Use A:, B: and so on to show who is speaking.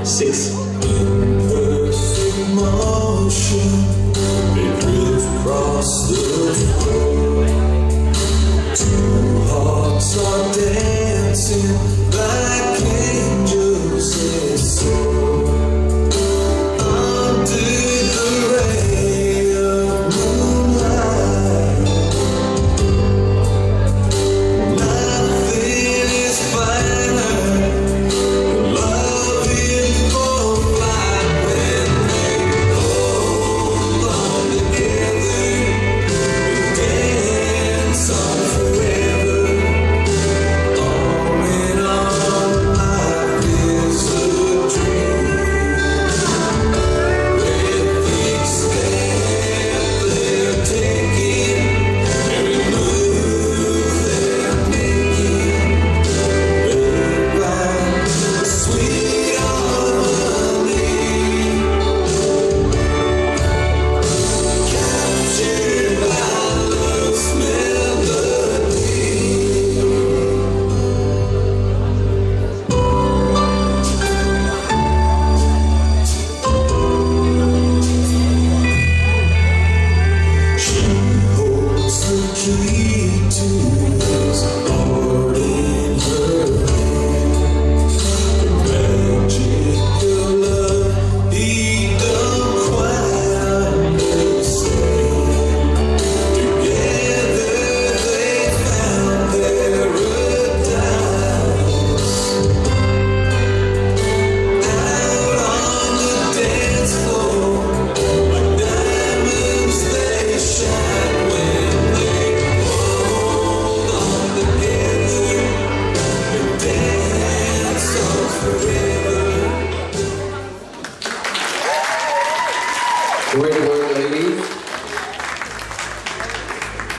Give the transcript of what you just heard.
A: 6.
B: Perfect motion, they drift across the floor. Two hearts are dancing like angels in soar. Under the ray of moonlight, nothing is finer than loving for flight when they hold on together and dance on forever. On and on, life is a dream. Every step they're taking, every move they're making, led by sweet harmony, captured by love's melody. She holds the key to his heart in her hand. The magic of love he don't quite understand. Together they found paradise. Out on the dance floor, like diamonds they shine when they hold on together and dance on forever.
A: Way to go.